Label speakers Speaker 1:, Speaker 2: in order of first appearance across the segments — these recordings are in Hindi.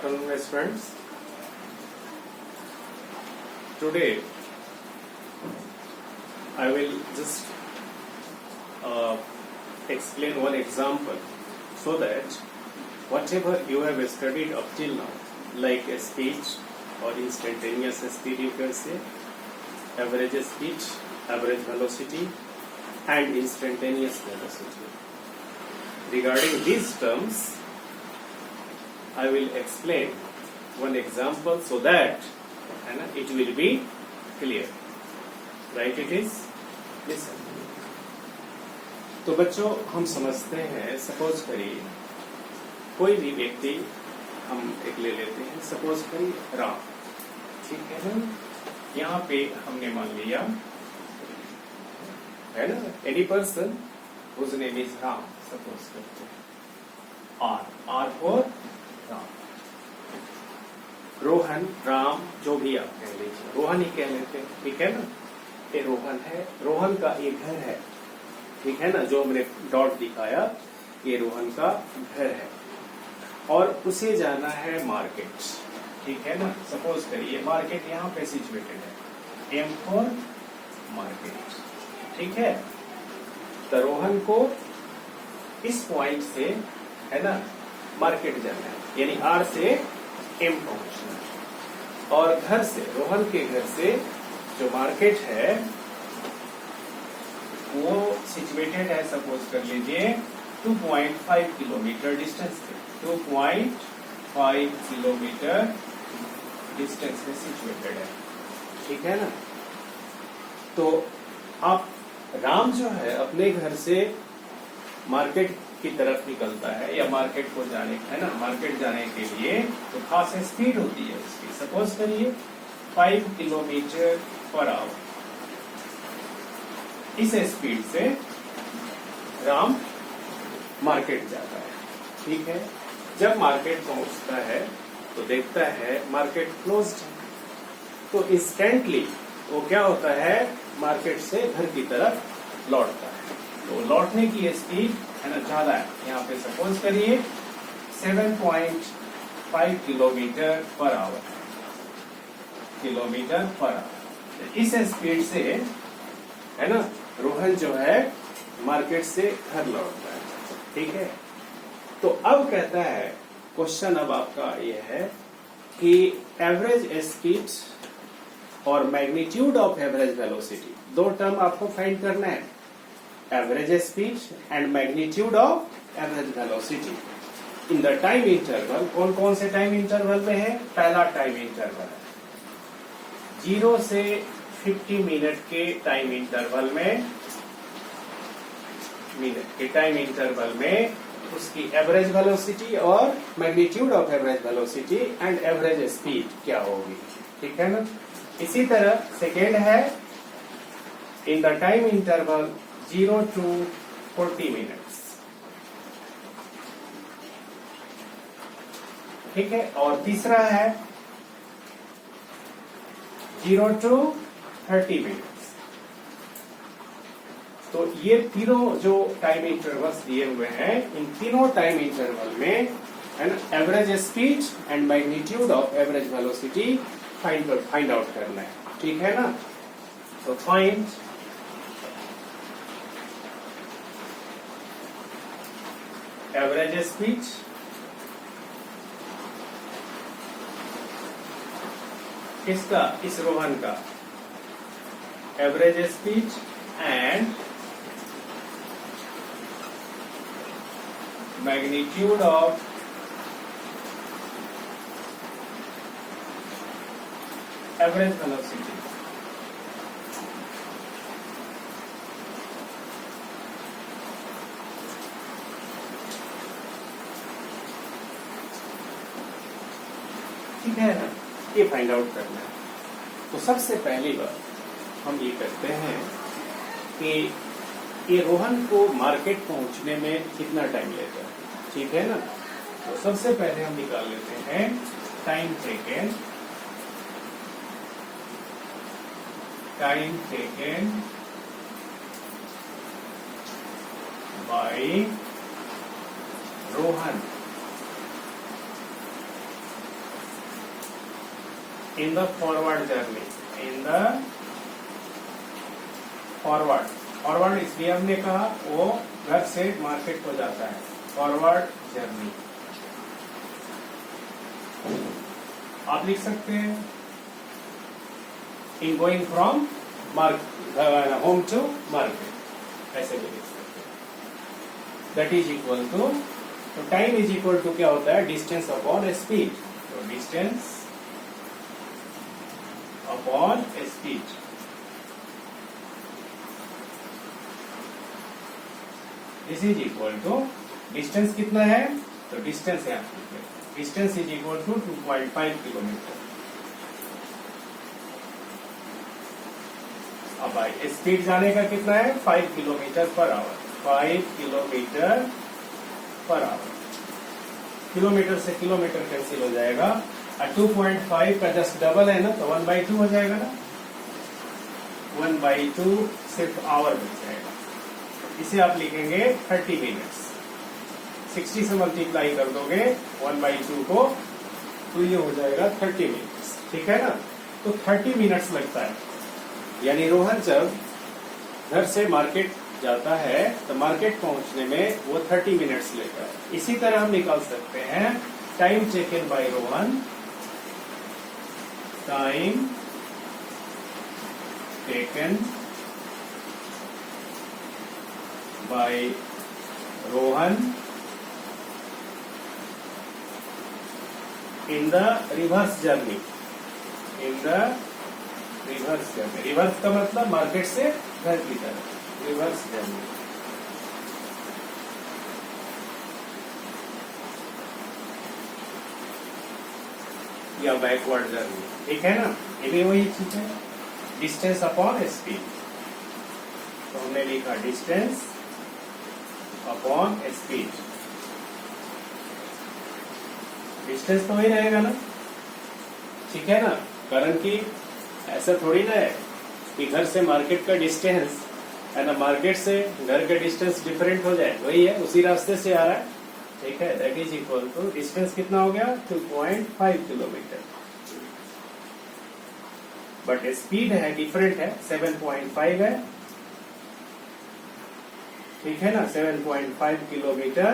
Speaker 1: afternoon, my friends. Today, I will just explain one example so that whatever you have studied up till now, like a speech or instantaneous speed, you can say, average speed, average velocity, and instantaneous velocity. Regarding these terms, I will explain one example so that it will be clear. Right? It is. Listen. तो बच्चों हम समझते हैं, सपोज करिए कोई भी व्यक्ति हम एक ले लेते हैं, सपोज करिए राम, ठीक है ना। यहाँ पे हमने मान लिया है ना, any person whose name is Ram, suppose करते हैं आर फॉर राम। रोहन, राम, जो भी आप कह लीजिए, रोहन ही कह लेते हैं, ठीक है ना। ये रोहन है, रोहन का एक घर है, ठीक है ना, जो हमने डॉट दिखाया ये रोहन का घर है और उसे जाना है मार्केट, ठीक है ना। सपोज करिए मार्केट यहाँ पे सिचुएटेड है, एम फॉर मार्केट, ठीक है। तो रोहन को इस पॉइंट से है ना मार्केट जाना है, यानी आर से एम पहुंचना है। और घर से, रोहन के घर से जो मार्केट है वो सिचुएटेड है, सपोज कर लीजिए 2.5 किलोमीटर डिस्टेंस पे, 2.5 किलोमीटर डिस्टेंस पे सिचुएटेड है, ठीक है ना। तो आप राम जो है अपने घर से मार्केट की तरफ निकलता है या मार्केट को जाने, है ना, मार्केट जाने के लिए तो खास स्पीड होती है उसकी। सपोज करिए 5 किलोमीटर पर आवर, इस स्पीड से राम मार्केट जाता है, ठीक है। जब मार्केट पहुंचता है तो देखता है मार्केट क्लोज्ड है, तो इंस्टेंटली वो क्या होता है, मार्केट से घर की तरफ लौटता है। तो लौटने की स्पीड है ना ज्यादा है, यहाँ पे सपोज करिए 7.5 kilometre per hour, kilometre per our. इस स्पीड से है ना रोहन जो है मार्केट से घर लौटता है, ठीक है। तो अब कहता है, क्वेश्चन अब आपका ये है कि एवरेज स्पीड और मैग्नीट्यूड ऑफ एवरेज वेलोसिटी, दो टर्म आपको फाइंड करना है, average speed and magnitude of average velocity in the time interval. कौन कौन से टाइम इंटरवल में है? पहला टाइम इंटरवल है 0 से 50 मिनट के टाइम इंटरवल में, मिनट के टाइम इंटरवल में उसकी एवरेज वेलोसिटी और magnitude of average velocity and average speed क्या होगी, ठीक है ना। इसी तरह सेकेंड है in the time interval 0 to 40 minutes, ठीक है। और तीसरा है 0 to 30 मिनट्स। तो ये तीनों जो टाइम इंटरवल्स दिए हुए हैं, इन तीनों टाइम इंटरवल में average speed and magnitude of average velocity find out करना है, ठीक है ना। तो फाइंड एवरेज स्पीड किसका? इस रोहन का average speed and magnitude of average velocity. ठीक है ना, ये फाइंड आउट करना है। तो सबसे पहली बात हम ये करते हैं कि ये रोहन को मार्केट पहुंचने में कितना टाइम लेता है, ठीक है ना। तो सबसे पहले हम निकाल लेते हैं time taken, time taken by Rohan in the forward journey, in the forward इसलिए हमने कहा वो घर से मार्केट को जाता है, फॉरवर्ड जर्नी। आप लिख सकते हैं in going from home to market, ऐसे भी लिख सकते हैं। दैट इज इक्वल टू, तो टाइम इज इक्वल टू क्या होता है, डिस्टेंस अपॉन स्पीड। तो distance upon speed, this is equal to, distance कितना है, तो डिस्टेंस है, distance is equal to 2.5 kilometre. अब भाई स्पीड जाने का कितना है, 5 kilometre per our, 5 kilometre per hour. Kilometre से किलोमीटर कैंसिल हो जाएगा, और 2.5 का जस्ट डबल है ना, तो 1/2 हो जाएगा ना, 1/2 सिर्फ आवर बच जाएगा। इसे आप लिखेंगे 30 मिनट्स, 60 से मल्टीप्लाई कर दोगे 1/2 को, तो ये हो जाएगा 30 मिनट्स, ठीक है ना। तो 30 मिनट्स लगता है, यानी रोहन जब घर से मार्केट जाता है तो मार्केट पहुंचने में वो 30 मिनट्स लेता है। इसी तरह हम निकाल सकते हैं time taken by Rohan, time taken by Rohan in the reverse journey, in the reverse journey. Reverse का मतलब मार्केट से घर की तरफ, रिवर्स जर्नी। या बैकवर्ड जर्नी, ठीक है ना, ये भी वही चीज है, डिस्टेंस अपॉन स्पीड। तो हमने लिखा डिस्टेंस अपॉन स्पीड, डिस्टेंस तो वही रहेगा ना, ठीक है ना, कारण कि ऐसा थोड़ी ना है कि घर से मार्केट का डिस्टेंस है ना, मार्केट से घर का डिस्टेंस डिफरेंट हो जाए, वही है, उसी रास्ते से आ रहा है, ठीक है। That is equal to, distance कितना हो गया, 2.5 किलोमीटर, बट स्पीड है डिफरेंट है, 7.5 है, ठीक है ना, 7.5 किलोमीटर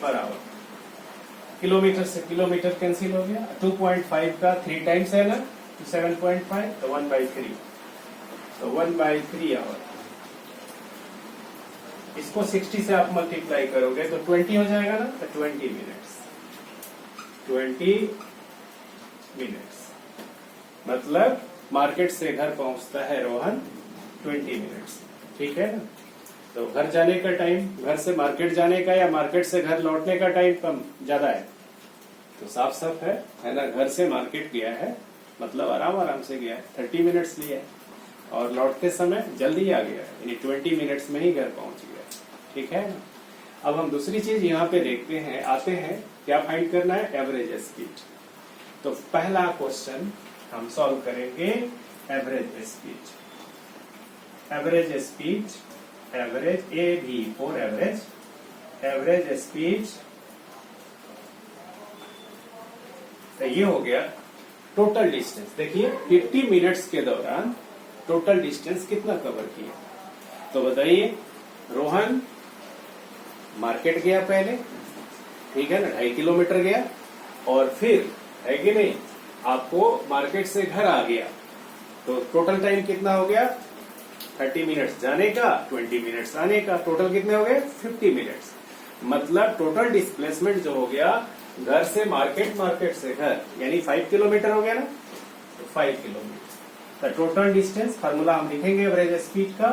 Speaker 1: पर आवर। किलोमीटर से किलोमीटर कैंसिल हो गया, 2.5 का 3 टाइम्स है ना, तो 7.5, तो 1/3, तो 1/3 आवर। इसको 60 से आप मल्टीप्लाई करोगे तो 20 हो जाएगा ना, तो 20 मिनट्स, 20 मिनट्स मतलब मार्केट से घर पहुंचता है रोहन 20 मिनट्स, ठीक है ना। तो घर जाने का टाइम, घर से मार्केट जाने का या मार्केट से घर लौटने का टाइम कम ज्यादा है, तो साफ साफ है ना, घर से मार्केट गया है मतलब आराम से गया है, 30 मिनट्स लिया है, और लौटते समय जल्दी आ गया है, यानी 20 मिनट्स में ही घर पहुंच गया, ठीक है ना। अब हम दूसरी चीज यहाँ पे देखते हैं, आते हैं, क्या फाइंड करना है, एवरेज स्पीड। तो पहला क्वेश्चन हम सॉल्व करेंगे average speed, average speed, average a भी फॉर एवरेज, एवरेज स्पीड, तो ये हो गया टोटल डिस्टेंस। देखिए 50 मिनट्स के दौरान टोटल डिस्टेंस कितना कवर किया, तो बताइए। रोहन मार्केट गया पहले, ठीक है ना, 2.5 किलोमीटर गया, और फिर है कि नहीं, आपको मार्केट से घर आ गया, तो टोटल टाइम कितना हो गया, 30 मिनट्स जाने का, 20 मिनट्स आने का, टोटल कितने हो गए, 50 मिनट्स। मतलब टोटल डिस्प्लेसमेंट जो हो गया घर से मार्केट, मार्केट से घर, यानी 5 किलोमीटर हो गया ना, तो 5 किलोमीटर। तो टोटल डिस्टेंस फार्मूला हम लिखेंगे एवरेज स्पीड का,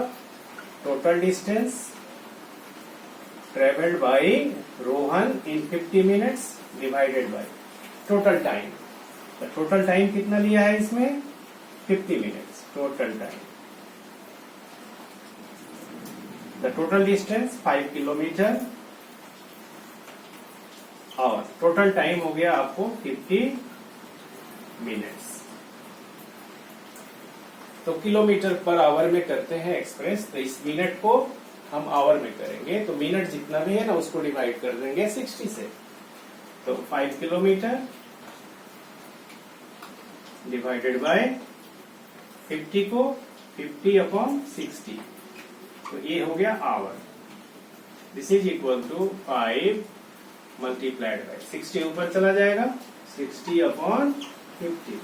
Speaker 1: total distance travelled by Rohan in 50 minutes divided by total time. तो टोटल टाइम कितना लिया है इसमें, 50 minutes total time. The total distance 5 kilometre और टोटल टाइम हो गया आपको 50 मिनट्स। तो किलोमीटर पर आवर में करते हैं एक्सप्रेस, तो इस मिनट को हम आवर में करेंगे, तो मिनट जितना भी है ना उसको डिवाइड कर देंगे 60 से। तो 5 किलोमीटर डिवाइडेड बाय 50 को 50/60, तो ये हो गया hour. This is equal to 5 multiplied by 60 ऊपर चला जाएगा 60/50,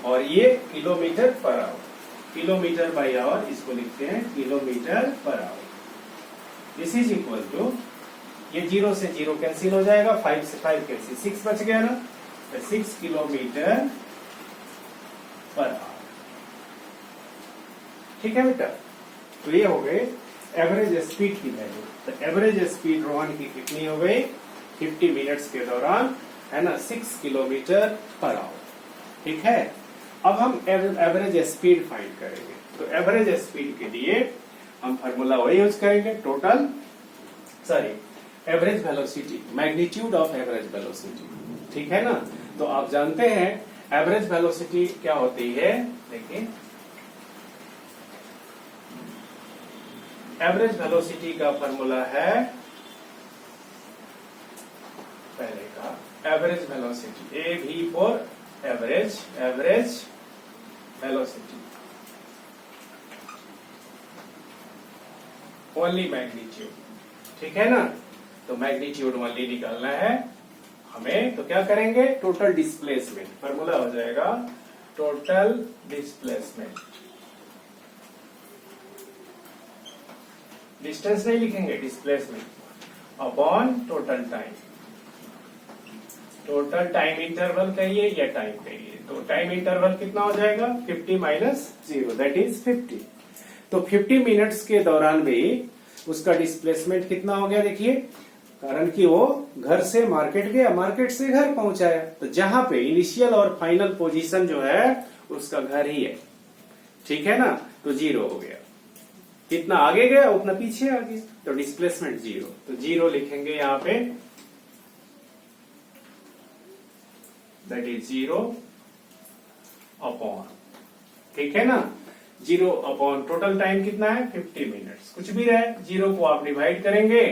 Speaker 1: और ये kilometre per hour, kilometre by our इसको लिखते हैं kilometre per hour. This is equal to, ये 0 से 0 कैंसिल हो जाएगा, 5 से 5 कैंसिल, 6 बच गया ना, तो 6 किलोमीटर पर आवर। ठीक है बेटा, तो ये हो गए एवरेज स्पीड की वैल्यू। तो एवरेज स्पीड रोहन की कितनी हो गई 50 मिनट्स के दौरान, है ना, 6 किलोमीटर पर आवर। ठीक है, अब हम एवरेज स्पीड फाइंड करेंगे। तो एवरेज स्पीड के लिए हम फार्मूला वही यूज करेंगे, average velocity, magnitude of average velocity. ठीक है ना, तो आप जानते हैं एवरेज वेलोसिटी क्या होती है। देखिए, एवरेज वेलोसिटी का फार्मूला है, पहले का एवरेज वेलोसिटी, ए भी for average velocity, only magnitude. ठीक है ना, तो मैग्नीट्यूड ओनली निकालना है हमें, तो क्या करेंगे, टोटल डिस्प्लेसमेंट, फार्मूला हो जाएगा टोटल डिस्प्लेसमेंट, डिस्टेंस नहीं लिखेंगे, displacement upon total time. Total time interval कहिए या टाइम कहिए, तो टाइम इंटरवल कितना हो जाएगा 50 माइनस 0, दैट इज 50। तो 50 मिनट्स के दौरान भी उसका डिस्प्लेसमेंट कितना हो गया, देखिए, कारण कि वो घर से मार्केट गया, मार्केट से घर पहुंचाया, तो जहां पे इनिशियल और फाइनल पोजीशन जो है उसका घर ही है। ठीक है ना, तो 0 हो गया, कितना आगे गया उतना पीछे आ गया, तो डिस्प्लेसमेंट 0, तो 0 लिखेंगे यहां पे, दैट इज 0 अपॉन, ठीक है ना, 0 अपॉन टोटल टाइम कितना है 50 मिनट्स, कुछ भी रहे, 0 को आप डिवाइड करेंगे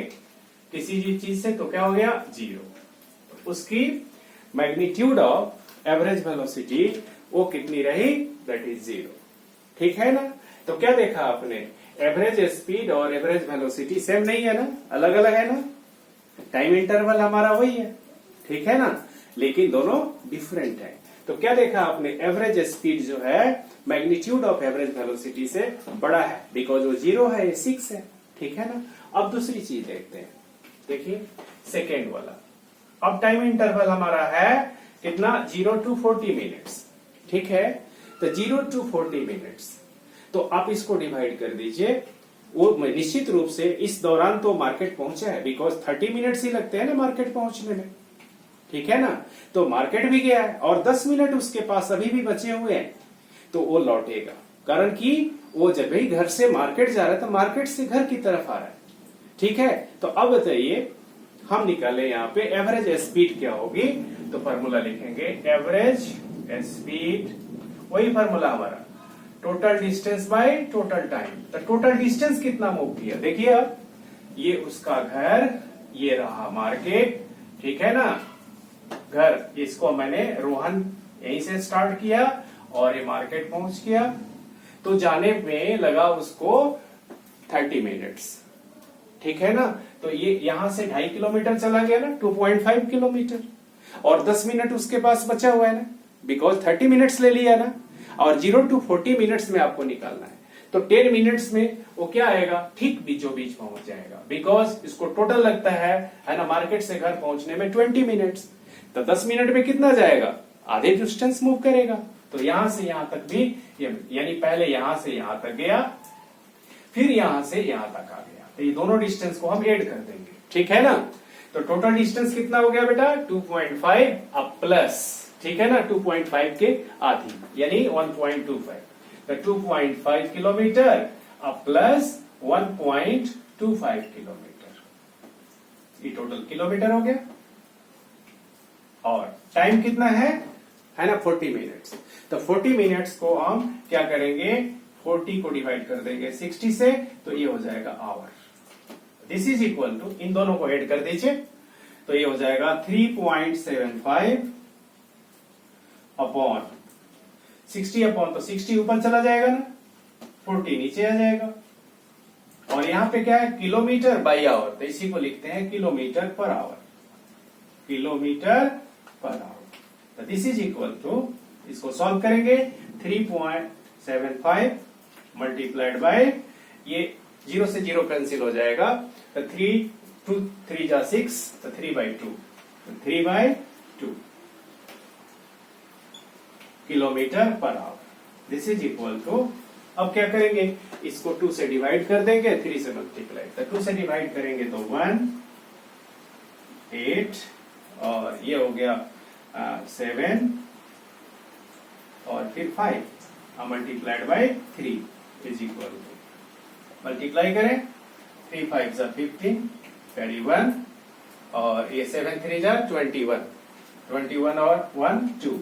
Speaker 1: किसी भी चीज से, तो क्या हो गया 0, तो उसकी मैग्नीट्यूड ऑफ एवरेज वेलोसिटी वो कितनी रही, दैट इज 0। ठीक है ना, तो क्या देखा आपने, एवरेज स्पीड और एवरेज वेलोसिटी सेम नहीं है ना, अलग अलग है ना, टाइम इंटरवल हमारा वही है। ठीक है ना, लेकिन दोनों डिफरेंट है। तो क्या देखा आपने, एवरेज स्पीड जो है मैग्नीट्यूड ऑफ एवरेज वेलोसिटी से बड़ा है, बिकॉज वो 0 है, ये 6 है। ठीक है ना, अब दूसरी चीज देखते हैं, देखिए सेकेंड वाला, अब टाइम इंटरवल हमारा है कितना 0 to 40 मिनट्स। ठीक है, तो 0 to 40 मिनट्स, तो आप इसको डिवाइड कर दीजिए, वो निश्चित रूप से इस दौरान तो मार्केट पहुंचा है, बिकॉज 30 मिनट्स ही लगते हैं ना मार्केट पहुंचने में। ठीक है ना, तो मार्केट भी गया है और 10 मिनट उसके पास अभी भी बचे हुए हैं, तो वो लौटेगा, कारण कि वो जब भी घर से मार्केट जा रहा है तो मार्केट से घर की तरफ आ रहा है। ठीक है, तो अब बताइए हम निकाले यहाँ पे एवरेज स्पीड क्या होगी, तो फॉर्मूला लिखेंगे एवरेज स्पीड, वही फॉर्मूला हमारा total distance by total time. तो टोटल डिस्टेंस कितना मूव किया, देखिए अब ये उसका घर, ये रहा मार्केट। ठीक है ना, घर, इसको मैंने रोहन यहीं से स्टार्ट किया और ये मार्केट पहुंच गया, तो जाने में लगा उसको 30 मिनट्स। ठीक है ना, तो ये यहां से 2.5 किलोमीटर चला गया ना, 2.5 किलोमीटर, और 10 मिनट उसके पास बचा हुआ है ना, बिकॉज 30 मिनट्स ले लिया ना, और 0 to 40 मिनट्स में आपको निकालना है, तो 10 मिनट्स में वो क्या आएगा, ठीक बीचों बीच पहुंच जाएगा, बिकॉज इसको टोटल लगता है ना, मार्केट से घर पहुंचने में 20 मिनट्स, तो 10 मिनट में कितना जाएगा, आधे डिस्टेंस मूव करेगा। तो यहां से यहां तक भी, यानी पहले यहां से यहां तक गया, फिर यहां से यहां तक आ गया, तो ये दोनों डिस्टेंस को हम ऐड कर देंगे। ठीक है ना, तो टोटल डिस्टेंस कितना हो गया बेटा 2.5 अब प्लस, ठीक है ना, 2.5 के आधी यानी 1.25, तो 2.5 किलोमीटर अब प्लस 1.25 किलोमीटर, ये टोटल किलोमीटर हो गया। और टाइम कितना है ना 40 मिनट्स, तो 40 मिनट्स को हम क्या करेंगे, 40 को डिवाइड कर देंगे 60 से, तो ये हो जाएगा hour. This is equal to, इन दोनों को ऐड कर दीजिए, तो ये हो जाएगा 3.75 अपॉन 60 अपॉन, तो 60 ऊपर चला जाएगा ना, 40 नीचे आ जाएगा। और यहाँ पे क्या है, किलोमीटर बाई आवर, तो इसी को लिखते हैं kilometre per hour, kilometre per our. तो दिस इज इक्वल टू, इसको सॉल्व करेंगे, 3.75 मल्टीप्लाइड बाय, ये 0 से 0 कैंसिल हो जाएगा, तो 3 2 3 जा 6, तो 3/2, तो 3/2 kilometre per hour. This is equal to, अब क्या करेंगे, इसको 2 से डिवाइड कर देंगे, 3 से मल्टीप्लाई, तो 2 से डिवाइड करेंगे तो 1 8, और ये हो गया 7, और फिर 5 multiplied by 3 is equal to, multiply करें, 3 5 जा 15, कैरी 1, और ये 7 3 जा 21, 21 और 1 2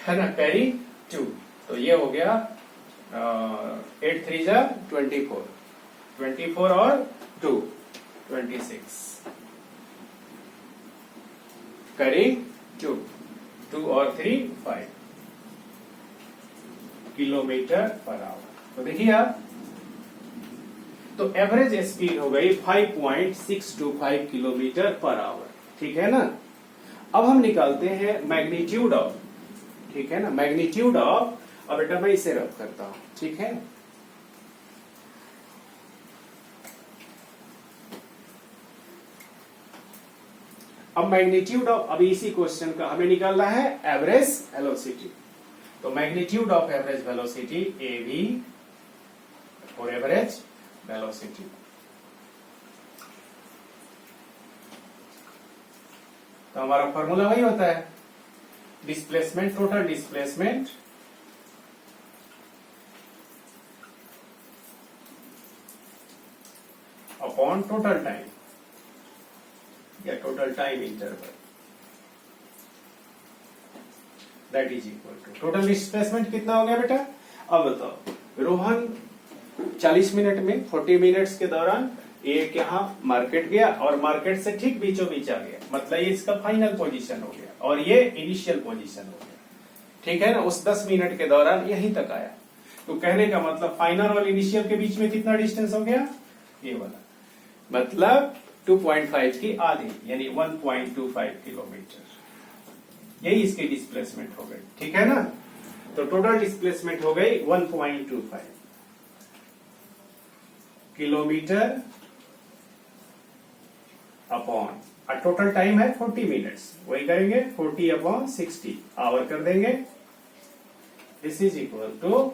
Speaker 1: है ना, कैरी 2, तो ये हो गया 8 3 जा 24, 24 और 2 26, कैरी 2, 2 और 3 5 किलोमीटर पर आवर। तो देखिए आप, तो एवरेज स्पीड हो गई 5.625 किलोमीटर पर आवर, ठीक है ना। अब हम निकालते हैं मैग्नीट्यूड ऑफ, ठीक है ना, मैग्नीट्यूड ऑफ। अब बेटा मैं इसे रब करता हूं, ठीक है। अब मैग्नीट्यूड ऑफ, अभी इसी क्वेश्चन का हमें निकालना है एवरेज वेलोसिटी। तो magnitude of average velocity AV और एवरेज वेलोसिटी, तो हमारा फॉर्मूला वही होता है, displacement, total displacement upon total time, या total time interval, that is equal to total displacement कितना हो गया बेटा। अब बताओ, रोहन 40 मिनट में 40 मिनट्स के दौरान एक यहाँ मार्केट गया, और मार्केट से ठीक बीचों बीच आ गया, मतलब ये इसका फाइनल पोजीशन हो गया, और ये इनिशियल पोजीशन हो गया, ठीक है ना। उस 10 मिनट के दौरान यहीं तक आया, तो कहने का मतलब फाइनल और इनिशियल के बीच में कितना डिस्टेंस हो गया, ये वाला, मतलब 2.5 की आधी, यानी 1.25 किलोमीटर, यही इसकी डिस्प्लेसमेंट हो गई, ठीक है ना। तो टोटल डिस्प्लेसमेंट हो गई 1.25 किलोमीटर अपॉन, और टोटल टाइम है 40 मिनट्स, वही करेंगे 40 अपॉन 60 आवर कर देंगे। This is equal to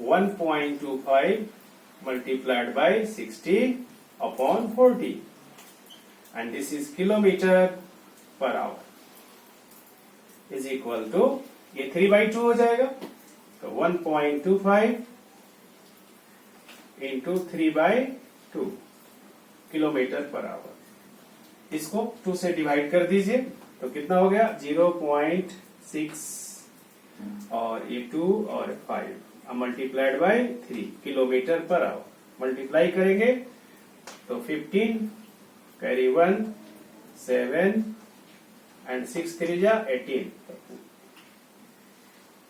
Speaker 1: 1.25 multiplied by 60 upon 40, and this is kilometre per hour is equal to, ये 3/2 हो जाएगा, तो 1.25 इंटू 3/2 किलोमीटर पर आवर। इसको 2 से डिवाइड कर दीजिए, तो कितना हो गया 0.6, और ये 2 और 5 multiplied by 3 kilometre per our, multiply करेंगे तो 15, कैरी 1, 7 एंड 6 3 जा 18,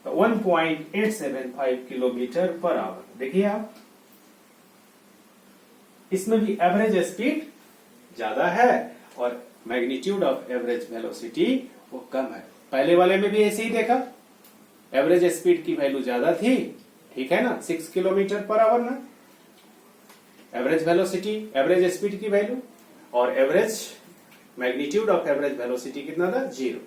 Speaker 1: तो 1.875 किलोमीटर पर आवर। देखिए आप, इसमें भी एवरेज स्पीड ज्यादा है और मैग्नीट्यूड ऑफ एवरेज वेलोसिटी वो कम है। पहले वाले में भी ऐसे ही देखा, एवरेज स्पीड की वैल्यू ज्यादा थी, ठीक है ना, 6 किलोमीटर पर आवर ना, एवरेज वेलोसिटी, एवरेज स्पीड की वैल्यू, और average magnitude of average velocity कितना था, 0,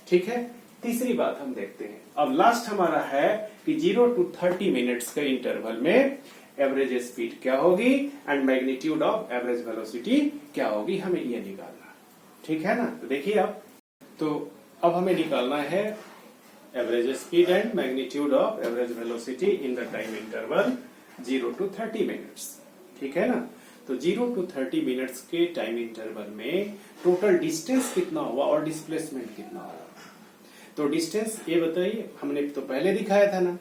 Speaker 1: ठीक है। तीसरी बात हम देखते हैं, अब लास्ट हमारा है कि 0 to 30 मिनट्स के इंटरवल में एवरेज स्पीड क्या होगी and magnitude of average velocity क्या होगी, हमें ये निकालना, ठीक है ना। तो देखिए आप, तो अब हमें निकालना है average speed and magnitude of average velocity in the time interval 0 to 30 minutes, ठीक है ना। तो 0 to 30 मिनट्स के टाइम इंटरवल में टोटल डिस्टेंस कितना हुआ और डिस्प्लेसमेंट कितना हुआ। तो डिस्टेंस ये बताइए, हमने तो पहले दिखाया था ना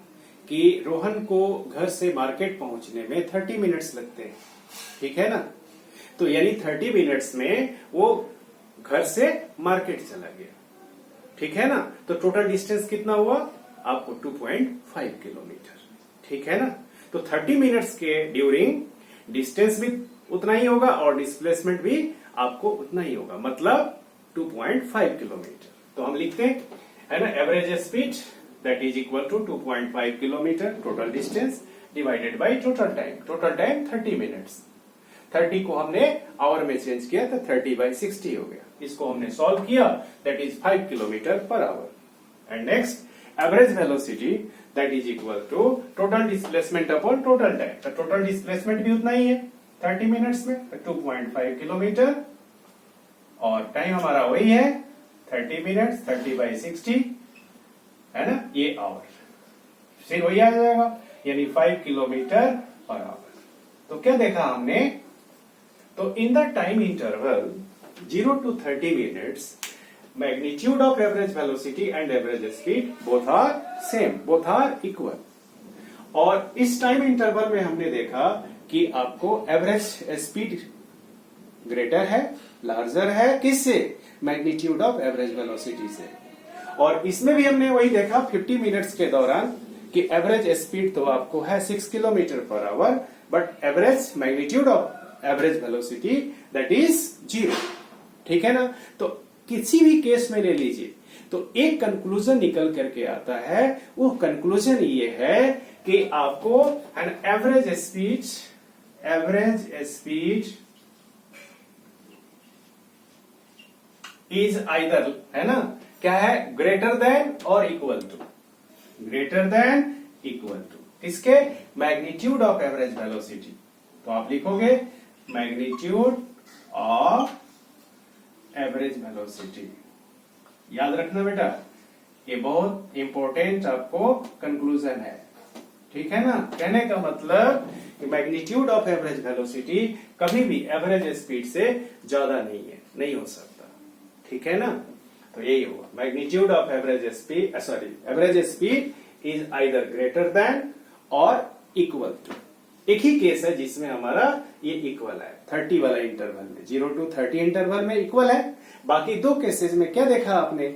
Speaker 1: कि रोहन को घर से मार्केट पहुंचने में 30 मिनट्स लगते हैं, ठीक है ना। तो यानी 30 मिनट्स में वो घर से मार्केट चला गया, ठीक है ना। तो टोटल डिस्टेंस कितना हुआ आपको 2.5 किलोमीटर, ठीक है ना। तो 30 मिनट्स के ड्यूरिंग डिस्टेंस भी उतना ही होगा और डिस्प्लेसमेंट भी आपको उतना ही होगा, मतलब 2.5 किलोमीटर। तो हम लिखते हैं, है ना, average speed that is equal to 2.5 kilometre total distance divided by total time. Total time 30 minutes, 30 को हमने आवर में चेंज किया तो 30/60 हो गया। इसको हमने सॉल्व किया, that is 5 kilometre per hour. And next average velocity that is equal to total displacement upon total time. तो टोटल डिस्प्लेसमेंट भी उतना ही है 30 मिनट्स में, तो 2.5 किलोमीटर और टाइम हमारा वही है 30 मिनट्स, 30/60 है ना, ये आवर, फिर वही आ जाएगा, यानी 5 किलोमीटर पर आवर। तो क्या देखा हमने, तो in the time interval 0 to 30 minutes, magnitude of average velocity and average speed both are same, both are equal। और इस टाइम इंटरवल में हमने देखा कि आपको एवरेज स्पीड ग्रेटर है, लार्जर है, किससे, मैग्नीट्यूड ऑफ एवरेज वेलोसिटी से। और इसमें भी हमने वही देखा 50 मिनट्स के दौरान कि एवरेज स्पीड तो आपको है 6 kilometre per our, but average magnitude of average velocity that is 0, ठीक है ना। तो किसी भी केस में ले लीजिए तो एक कंक्लूजन निकल करके आता है, वो कंक्लूजन ये है कि आपको an average speed is either, है ना, क्या है, ग्रेटर देन और equal to, greater than equal to किसके, मैग्नीट्यूड ऑफ एवरेज वेलोसिटी। तो आप लिखोगे मैग्नीट्यूड ऑफ एवरेज वेलोसिटी। याद रखना बेटा, ये बहुत इंपॉर्टेंट आपको कंक्लूजन है, ठीक है ना। कहने का मतलब कि मैग्नीट्यूड ऑफ एवरेज वेलोसिटी कभी भी एवरेज स्पीड से ज्यादा नहीं है, नहीं हो सकता, ठीक है ना। तो यही हुआ, magnitude of average speed, average speed is either greater than और इक्वल टू। एक ही केस है जिसमें हमारा ये इक्वल है, 30 वाला इंटरवल में, 0 to 30 इंटरवल में इक्वल है। बाकी दो केसेस में क्या देखा आपने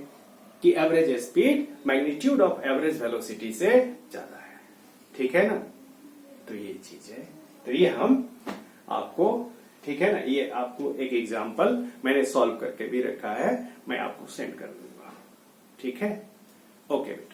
Speaker 1: कि average speed magnitude of average velocity से ज्यादा है, ठीक है ना। तो ये चीज है, तो ये हम आपको, ठीक है ना, ये आपको एक एग्जांपल मैंने सॉल्व करके भी रखा है, मैं आपको सेंड कर दूंगा, ठीक है। ओके बेटा।